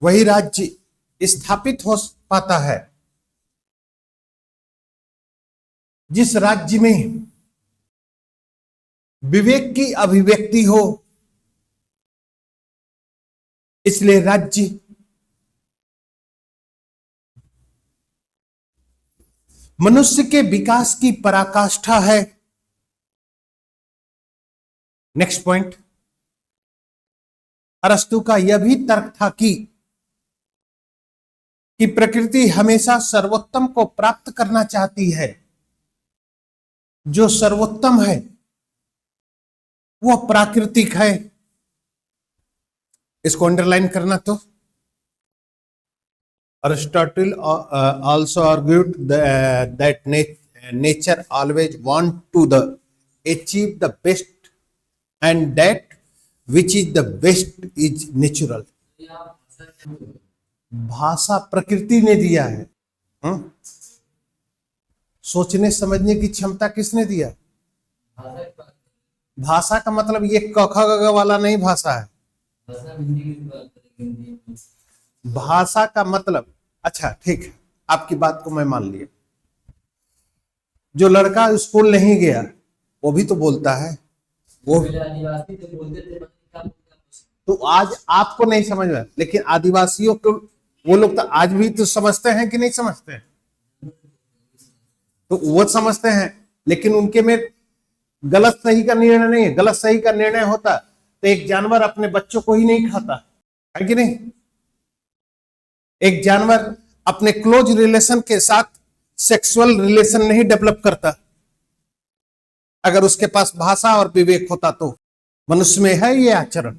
वही राज्य स्थापित हो पाता है जिस राज्य में विवेक की अभिव्यक्ति हो। इसलिए राज्य मनुष्य के विकास की पराकाष्ठा है। नेक्स्ट पॉइंट, अरस्तु का यह भी तर्क था कि प्रकृति हमेशा सर्वोत्तम को प्राप्त करना चाहती है। जो सर्वोत्तम है वह प्राकृतिक है। इसको अंडरलाइन करना। तो Aristotle also argued that nature always want to achieve the best, and that which is the best is natural. भाषा प्रकृति ने दिया है। सोचने समझने की क्षमता किसने दिया? भाषा का मतलब ये क ख ग वाला नहीं भाषा है। भाषा का मतलब, अच्छा ठीक है, आपकी बात को मैं मान लिया। जो लड़का स्कूल नहीं गया वो भी तो बोलता है। वो तो आज आपको नहीं समझ में, लेकिन आदिवासियों को वो लोग तो आज भी तो समझते हैं कि नहीं समझते हैं? तो वो समझते हैं, लेकिन उनके में गलत सही का निर्णय नहीं है। गलत सही का निर्णय होता तो एक जानवर अपने बच्चों को ही नहीं खाता है कि नहीं? एक जानवर अपने क्लोज रिलेशन के साथ सेक्सुअल रिलेशन नहीं डेवलप करता। अगर उसके पास भाषा और विवेक होता तो। मनुष्य में है ये आचरण।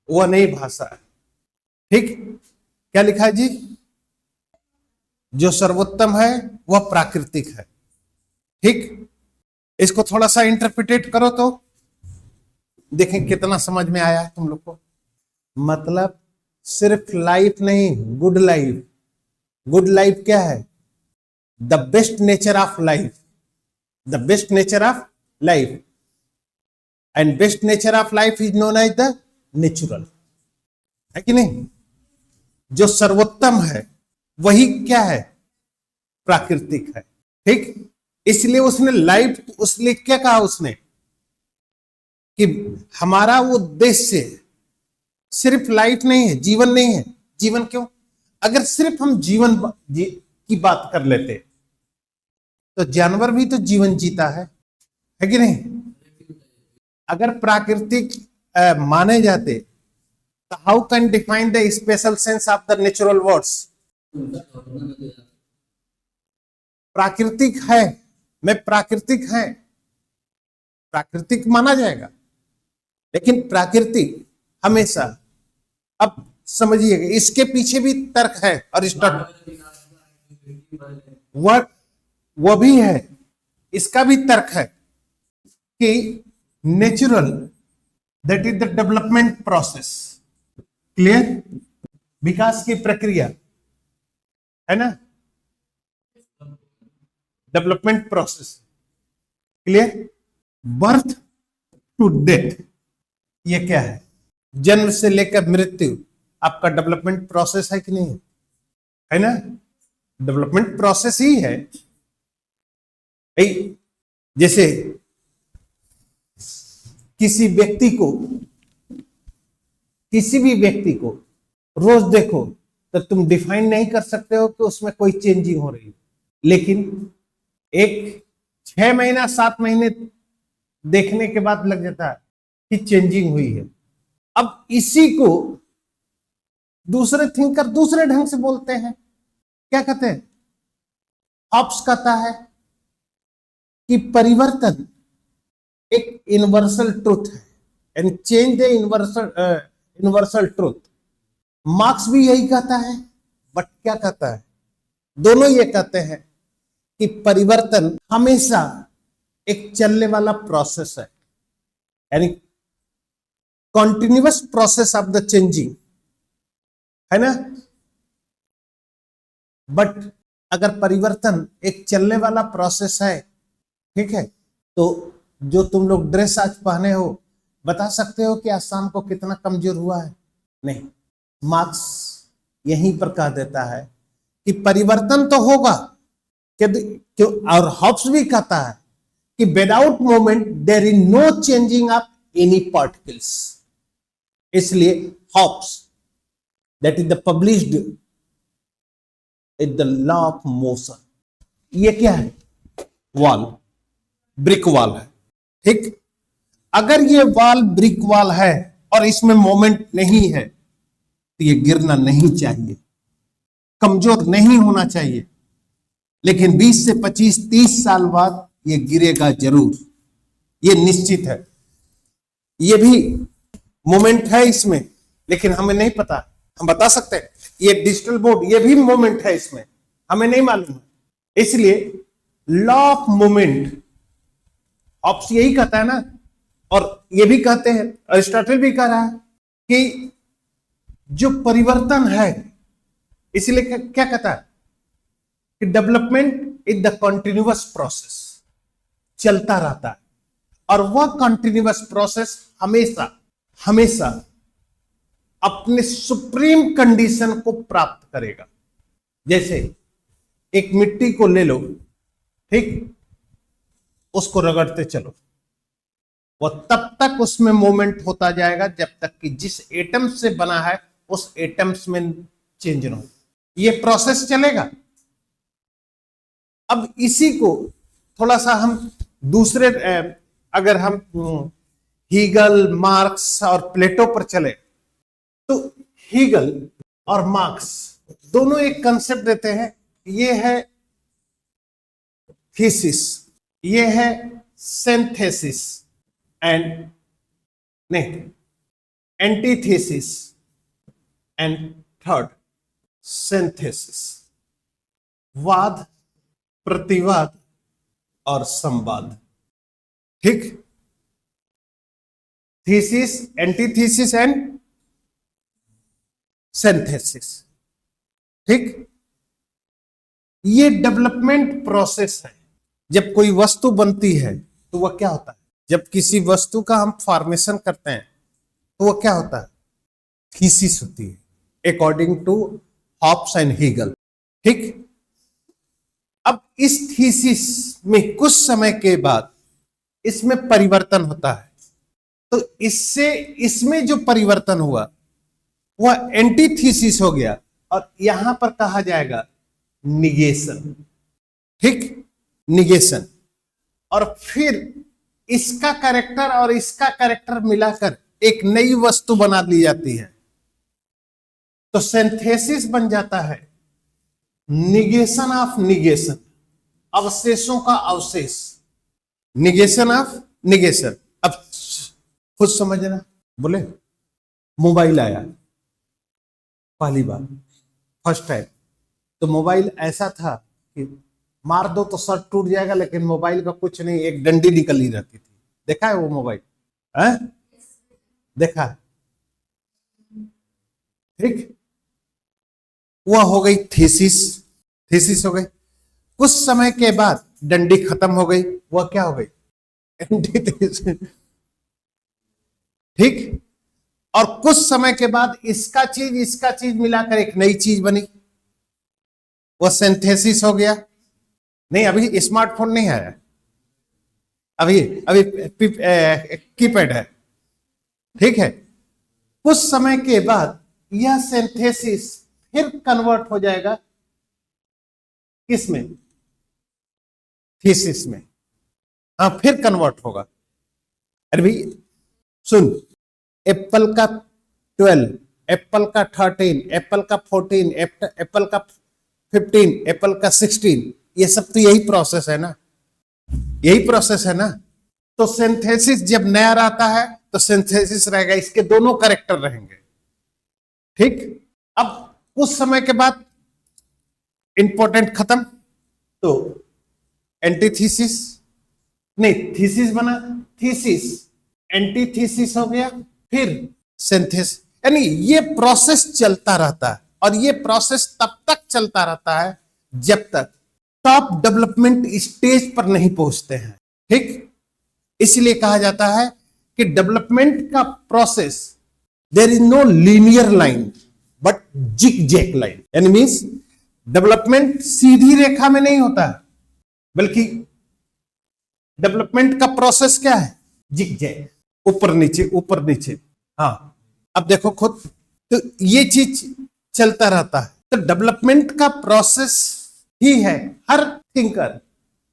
वो नहीं भाषा है। ठीक, क्या लिखा है जी? जो सर्वोत्तम है वह प्राकृतिक है। ठीक, इसको थोड़ा सा इंटरप्रिटेट करो तो देखें कितना समझ में आया तुम लोग को। मतलब सिर्फ लाइफ नहीं, गुड लाइफ। गुड लाइफ क्या है? The best nature of life. The best nature of life, and best nature of life is known as the natural, है कि नहीं? जो सर्वोत्तम है वही क्या है? प्राकृतिक है। ठीक, इसलिए उसने लाइफ, उसलिए क्या कहा उसने कि हमारा उद्देश्य सिर्फ लाइफ नहीं है, जीवन नहीं है। जीवन क्यों? अगर सिर्फ हम जीवन की बात कर लेते तो जानवर भी तो जीवन जीता है कि नहीं? अगर प्राकृतिक माने जाते तो how can define the special sense of the natural words? प्राकृतिक है, मैं प्राकृतिक है, प्राकृतिक माना जाएगा। लेकिन प्राकृतिक हमेशा, अब समझिएगा, इसके पीछे भी तर्क है। अरिस्टोटल वो भी है, इसका भी तर्क है कि natural that is the development process. Clear? विकास की प्रक्रिया है ना, development process. Clear? Birth to death, ये क्या है? जन्म से लेकर मृत्यु आपका डेवलपमेंट प्रोसेस है कि नहीं है ना? डेवलपमेंट प्रोसेस ही है। जैसे किसी भी व्यक्ति को रोज देखो तो तुम डिफाइन नहीं कर सकते हो कि उसमें कोई चेंजिंग हो रही है, लेकिन एक 6 महीना 7 महीने देखने के बाद लग जाता है कि चेंजिंग हुई है। अब इसी को दूसरे थिंकर दूसरे ढंग से बोलते हैं। क्या कहते हैं? हॉब्स कहता है कि परिवर्तन एक यूनिवर्सल ट्रुथ है, and change the universal truth. Marks भी यही कहता है, बट क्या कहता है? दोनों ये कहते हैं कि परिवर्तन हमेशा एक चलने वाला प्रोसेस है, यानी continuous process of the changing, है ना? बट अगर परिवर्तन एक चलने वाला प्रोसेस है, ठीक है, तो जो तुम लोग ड्रेस आज पहने हो, बता सकते हो कि असम को कितना कमजोर हुआ है? नहीं। मार्क्स यहीं पर कह देता है कि परिवर्तन तो होगा, क्यों, और हॉब्स भी कहता है कि without movement there is no changing of any particles. इसलिए Hobbes that is the published is the law of motion. ये क्या है? वॉल, ब्रिक वॉल है। ठीक, अगर ये वॉल ब्रिक वॉल है और इसमें मोमेंट नहीं है तो ये गिरना नहीं चाहिए, कमजोर नहीं होना चाहिए, लेकिन 20 से 25 30 साल बाद ये गिरेगा जरूर, ये निश्चित है। ये भी मोमेंट है इसमें, लेकिन हमें नहीं पता। हम बता सकते हैं ये डिजिटल बोर्ड, ये भी मोमेंट है इसमें, हमें नहीं मालूम है। इसलिए लॉ ऑफ मोमेंट ऑप्स यही कहता है ना, और ये भी कहते हैं, अरिस्टोटल भी कह रहा है कि जो परिवर्तन है, इसलिए क्या कहता है कि development is the continuous process, चलता रहता है, और वह कंटिन्यूअस प्रोसेस हमेशा हमेशा अपने सुप्रीम कंडीशन को प्राप्त करेगा। जैसे एक मिट्टी को ले लो, ठीक, उसको रगड़ते चलो, वो तब तक उसमें मूवमेंट होता जाएगा जब तक कि जिस एटम से बना है उस एटम्स में चेंज ना हो, ये प्रोसेस चलेगा। अब इसी को थोड़ा सा हम दूसरे, अगर हम हीगल, मार्क्स और प्लेटो पर चले, तो हीगल और मार्क्स दोनों एक कंसेप्ट देते हैं। ये है थीसिस, ये है सिंथेसिस एंड नहीं एंटीथेसिस एंड थर्ड सिंथेसिस। वाद, प्रतिवाद और संवाद। ठीक, थीसिस, एंटीथीसिस एंड सिंथेसिस। ठीक, ये डेवलपमेंट प्रोसेस है। जब कोई वस्तु बनती है तो वह क्या होता है? जब किसी वस्तु का हम फॉर्मेशन करते हैं तो वह क्या होता है? थीसिस होती है, according to Hobbes and Hegel. ठीक, अब इस थीसिस में कुछ समय के बाद इसमें परिवर्तन होता है, तो इससे इसमें जो परिवर्तन हुआ वह एंटीथीसिस हो गया, और यहां पर कहा जाएगा निगेशन। ठीक, निगेशन। और फिर इसका कैरेक्टर और इसका कैरेक्टर मिलाकर एक नई वस्तु बना ली जाती है, तो सिंथेसिस बन जाता है निगेशन ऑफ निगेशन, अवशेषों का अवशेष, निगेशन ऑफ निगेशन। अब खुद समझना। बोले मोबाइल आया पहली बार, फर्स्ट टाइम, तो मोबाइल ऐसा था कि मार दो तो सर टूट जाएगा, लेकिन मोबाइल का कुछ नहीं, एक डंडी निकली रहती थी। देखा है वो मोबाइल? है, देखा है? ठीक, वह हो गई थीसिस, थीसिस हो गई। कुछ समय के बाद डंडी खत्म हो गई, वह क्या हो गई? एंटीथीसिस। ठीक, और कुछ समय के बाद इसका चीज मिलाकर एक नई चीज बनी, वह सिंथेसिस हो गया। नहीं, अभी स्मार्टफोन नहीं आया, अभी अभी कीपैड है। ठीक है, कुछ समय के बाद यह सिंथेसिस फिर कन्वर्ट हो जाएगा किसमें? थीसिस में। हाँ, फिर कन्वर्ट होगा। अरे भाई सुन, एप्पल का 12, एप्पल का 13, एप्पल का 14, एप्पल का 15, एप्पल का 16, ये सब तो यही प्रोसेस है ना, यही प्रोसेस है ना। तो सिंथेसिस जब नया आता है तो सिंथेसिस रहेगा, इसके दोनों कैरेक्टर रहेंगे। ठीक, अब कुछ समय के बाद इंपॉर्टेंट खत्म, तो एंटीथीसिस, नहीं थीसिस बना, थीसिस एंटीथीसिस हो गया, फिर सिंथेसिस। यानी ये प्रोसेस चलता रहता है, और ये प्रोसेस तब तक चलता रहता है जब तक टॉप डेवलपमेंट स्टेज पर नहीं पहुंचते हैं। ठीक, इसलिए कहा जाता है कि डेवलपमेंट का process there is no linear line but zigzag line, यानी मीन्स डेवलपमेंट सीधी रेखा में नहीं होता है, बल्कि डेवलपमेंट का प्रोसेस क्या है, जिग जैग, ऊपर नीचे ऊपर नीचे। हाँ, अब देखो खुद, तो ये चीज चलता रहता है। तो डेवलपमेंट का प्रोसेस ही है, हर थिंकर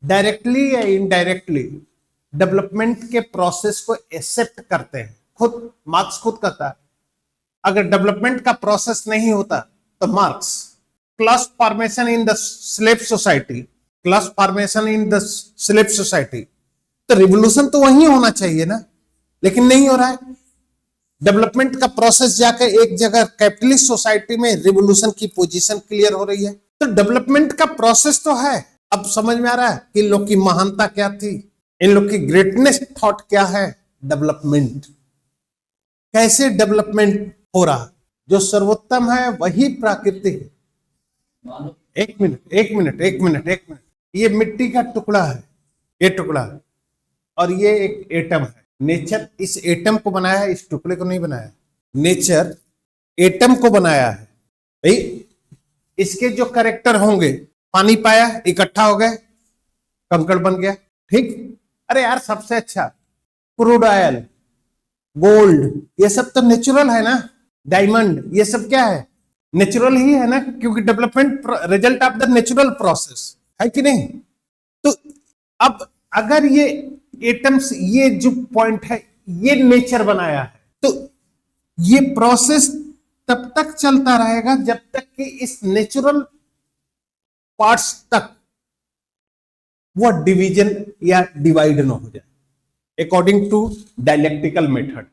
डायरेक्टली या इनडायरेक्टली डेवलपमेंट के प्रोसेस को एक्सेप्ट करते हैं। खुद मार्क्स खुद कहता है, अगर डेवलपमेंट का प्रोसेस नहीं होता तो marks class formation in the slave society, class formation in the slave society, तो रिवोल्यूशन तो वही होना चाहिए ना, लेकिन नहीं हो रहा है। डेवलपमेंट का प्रोसेस जाकर एक जगह कैपिटलिस्ट सोसाइटी में रिवोल्यूशन की पोजीशन क्लियर हो रही है। तो डेवलपमेंट का प्रोसेस तो है। अब समझ में आ रहा है कि इन लोग की महानता क्या थी, इन लोग की ग्रेटनेस थॉट क्या है। डेवलपमेंट, कैसे डेवलपमेंट हो रहा, जो सर्वोत्तम है वही प्राकृतिक है। एक मिनट एक मिनट एक मिनट एक मिनट, ये मिट्टी का टुकड़ा है, ये टुकड़ा है, और ये एक एटम है। नेचर इस एटम को बनाया है, इस टुकड़े को नहीं बनाया। नेचर एटम को बनाया है भाई। इसके जो कैरेक्टर होंगे, पानी पाया, इकट्ठा हो गए, कंकड़ बन गया, ठीक। अरे यार, सबसे अच्छा क्रूड ऑयल, गोल्ड, ये सब तो नेचुरल है ना। डायमंड, ये सब क्या है, नेचुरल ही है ना, क्योंकि development result of the natural process है कि नहीं। तो अब अगर ये एटम्स, ये जो पॉइंट है, ये नेचर बनाया है, तो ये प्रोसेस तब तक चलता रहेगा जब तक कि इस नेचुरल पार्ट्स तक वो डिवीजन या डिवाइड ना हो जाए अकॉर्डिंग टू डायलेक्टिकल मेथड।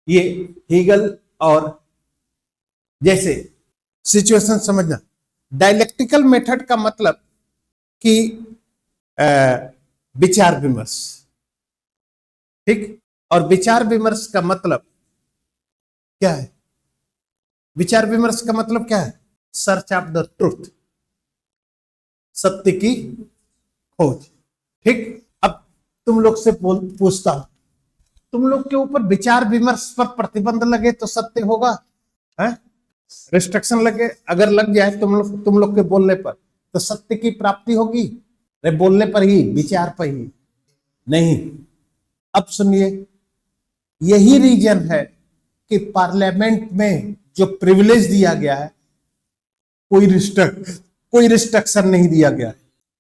ये हीगल और जैसे सिचुएशन समझना, डायलेक्टिकल मेथड का मतलब कि विचार विमर्श, ठीक। और विचार विमर्श का मतलब क्या है, विचार विमर्श का मतलब क्या है, सर्च ऑफ द ट्रूथ, सत्य की खोज, ठीक। अब तुम लोग से पूछता हूं, तुम लोग के ऊपर विचार विमर्श पर प्रतिबंध लगे तो सत्य होगा, है? रिस्ट्रिक्शन लगे, अगर लग जाए तुम लोग के बोलने पर, तो सत्य की प्राप्ति होगी? अरे बोलने पर ही, विचार पर ही नहीं। अब सुनिए, यही रीजन है कि पार्लियामेंट में जो प्रिविलेज दिया गया है, कोई रिस्ट्रिक्शन नहीं दिया गया है,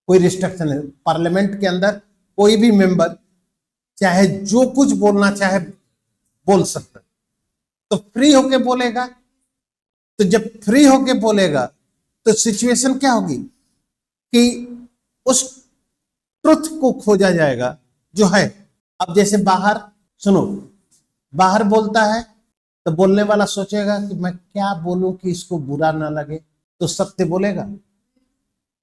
कोई रिस्ट्रिक्शन नहीं। पार्लियामेंट के अंदर कोई भी मेंबर चाहे जो कुछ बोलना चाहे बोल सकता है, तो फ्री होके बोलेगा। तो जब फ्री होके बोलेगा तो सिचुएशन क्या होगी कि उस ट्रुथ को खोजा जाएगा जो है। अब जैसे बाहर सुनो, बाहर बोलता है तो बोलने वाला सोचेगा कि मैं क्या बोलूं कि इसको बुरा ना लगे, तो सत्य बोलेगा।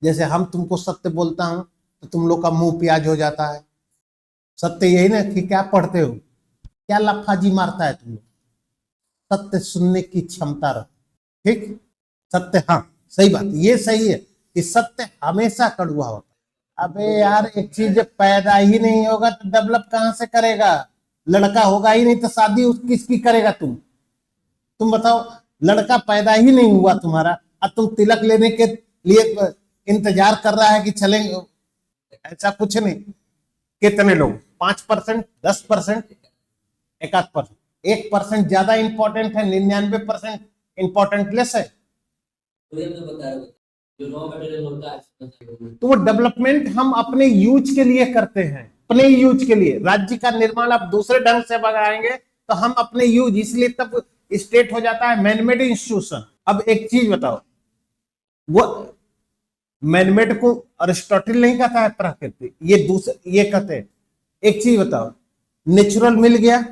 जैसे हम तुमको सत्य बोलता हूं तो तुम लोग का मुंह प्याज हो जाता है। सत्य यही ना कि क्या पढ़ते हो, क्या लफाजी मारता है तुम लोग। सत्य सुनने की क्षमता रखो, ठीक। सत्य, हाँ सही बात, ये सही है कि सत्य हमेशा कड़वा होता है। अबे यार, एक चीज पैदा ही नहीं होगा तो डेवलप कहां से करेगा? लड़का होगा ही नहीं तो शादी किसकी करेगा तुम बताओ। लड़का पैदा ही नहीं हुआ तुम्हारा, अब तुम तिलक लेने के लिए इंतजार कर रहा है कि चलेंगे, ऐसा कुछ नहीं। कितने लोग, 5%, 10%, 1% 1% ज्यादा इंपॉर्टेंट है, 99% इंपॉर्टेंट लेस है। तो वो डेवलपमेंट हम अपने यूज के लिए करते हैं, अपने यूज के लिए। राज्य का निर्माण आप दूसरे ढंग से बनाएंगे तो हम अपने यूज, इसलिए तब स्टेट हो जाता है मैनमेड इंस्टीट्यूशन। अब एक चीज बताओ, वो मैनमेड को अरिस्टोटल नहीं कहता है प्राकृतिक, ये दूसरे ये कहते हैं। एक चीज बताओ, नेचुरल मिल गया,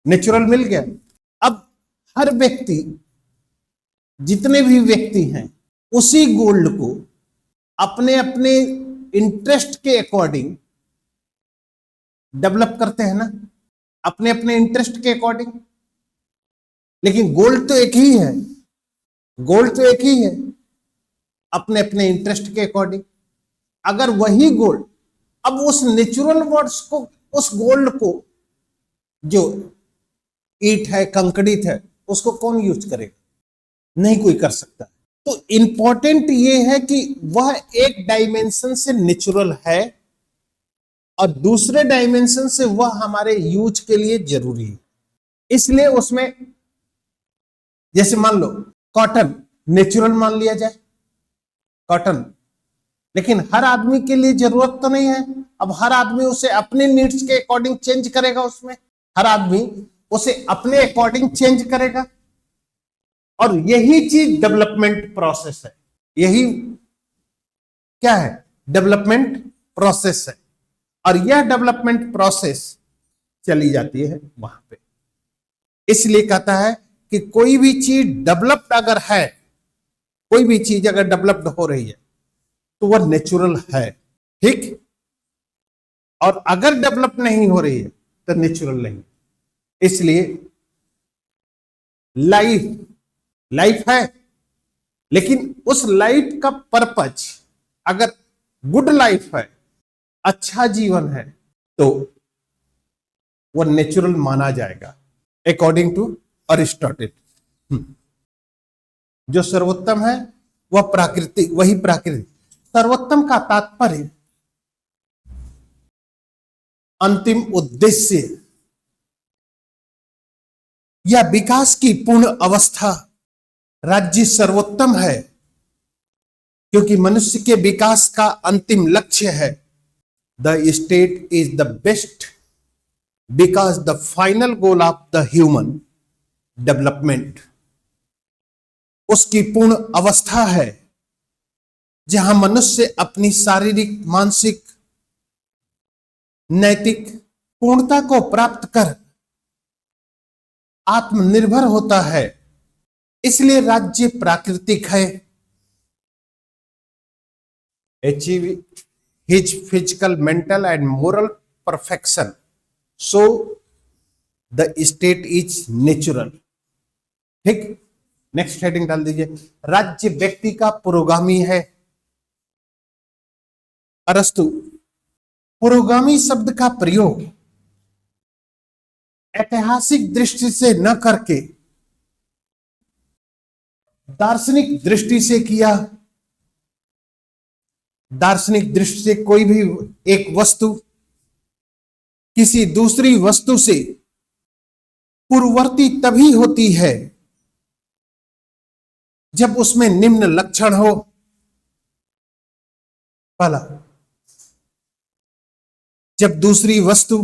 नेचुरल मिल गया। अब हर व्यक्ति, जितने भी व्यक्ति हैं, उसी गोल्ड को अपने अपने इंटरेस्ट के अकॉर्डिंग डेवलप करते हैं ना, अपने अपने इंटरेस्ट के अकॉर्डिंग। लेकिन गोल्ड तो एक ही है, गोल्ड तो एक ही है, अपने अपने इंटरेस्ट के अकॉर्डिंग। अगर वही गोल्ड, अब उस नेचुरल वर्ड्स को, उस गोल्ड को जो ईंट है, कंकड़ित है, उसको कौन यूज करेगा? नहीं कोई कर सकता। तो इंपॉर्टेंट ये है कि वह एक डायमेंशन से नेचुरल है और दूसरे डायमेंशन से वह हमारे यूज के लिए जरूरी है। इसलिए उसमें जैसे मान लो कॉटन नेचुरल मान लिया जाए, कॉटन, लेकिन हर आदमी के लिए जरूरत तो नहीं है। अब हर आदमी उसे अपने नीड्स के अकॉर्डिंग चेंज करेगा, उसमें हर आदमी उसे अपने अकॉर्डिंग चेंज करेगा। और यही चीज डेवलपमेंट प्रोसेस है, यही क्या है? डेवलपमेंट प्रोसेस है। और यह डेवलपमेंट प्रोसेस चली जाती है वहां पे। इसलिए कहता है कि कोई भी चीज डेवलप्ड अगर है, कोई भी चीज अगर डेवलप्ड हो रही है तो वह नेचुरल है, ठीक। और अगर डेवलप नहीं हो रही है तो नेचुरल नहीं। इसलिए लाइफ है, लेकिन उस लाइफ का पर्पज अगर गुड लाइफ है, अच्छा जीवन है, तो वह नेचुरल माना जाएगा अकॉर्डिंग टू अरिस्टोटल। जो सर्वोत्तम है वह प्राकृतिक, वही प्राकृतिक। सर्वोत्तम का तात्पर्य अंतिम उद्देश्य या विकास की पूर्ण अवस्था। राज्य सर्वोत्तम है क्योंकि मनुष्य के विकास का अंतिम लक्ष्य है। The state is the best because the final goal of the human development. उसकी पूर्ण अवस्था है जहां मनुष्य अपनी शारीरिक, मानसिक, नैतिक पूर्णता को प्राप्त कर आत्मनिर्भर होता है। इसलिए राज्य प्राकृतिक है। Achieve his physical, mental and moral perfection, so the state is natural. ठीक, नेक्स्ट हेडिंग डाल दीजिए। राज्य व्यक्ति का पुरोगामी है। अरस्तु पुरोगामी शब्द का प्रयोग ऐतिहासिक दृष्टि से न करके दार्शनिक दृष्टि से किया। दार्शनिक दृष्टि से कोई भी एक वस्तु किसी दूसरी वस्तु से पूर्ववर्ती तभी होती है जब उसमें निम्न लक्षण हो। पहला, जब दूसरी वस्तु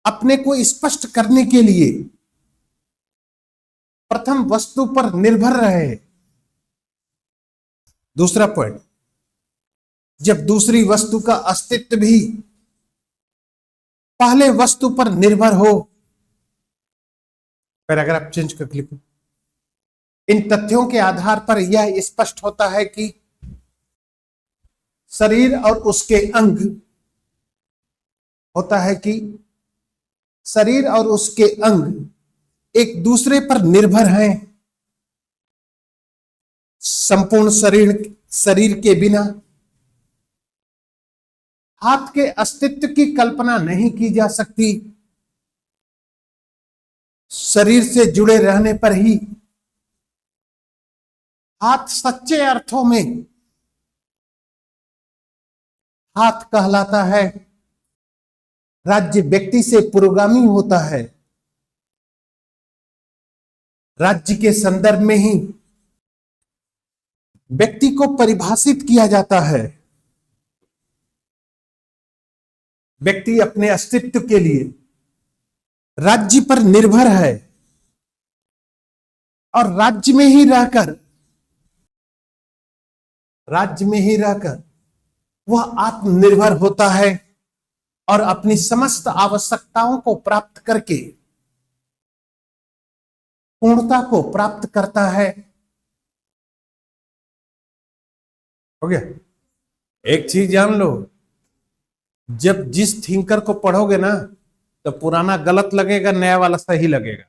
अपने को स्पष्ट करने के लिए प्रथम वस्तु पर निर्भर रहे। दूसरा पॉइंट, जब दूसरी वस्तु का अस्तित्व भी पहले वस्तु पर निर्भर हो। पैराग्राफ चेंज कर क्लिक। इन तथ्यों के आधार पर यह स्पष्ट होता है कि शरीर और उसके अंग होता है कि शरीर और उसके अंग एक दूसरे पर निर्भर हैं। संपूर्ण शरीर के बिना हाथ के अस्तित्व की कल्पना नहीं की जा सकती। शरीर से जुड़े रहने पर ही हाथ सच्चे अर्थों में हाथ कहलाता है। राज्य व्यक्ति से पुरोगामी होता है। राज्य के संदर्भ में ही व्यक्ति को परिभाषित किया जाता है। व्यक्ति अपने अस्तित्व के लिए राज्य पर निर्भर है और राज्य में ही रहकर वह आत्मनिर्भर होता है और अपनी समस्त आवश्यकताओं को प्राप्त करके पूर्णता को प्राप्त करता है। हो गया? एक चीज जान लो, जब जिस थिंकर को पढ़ोगे ना तो पुराना गलत लगेगा, नया वाला सही लगेगा।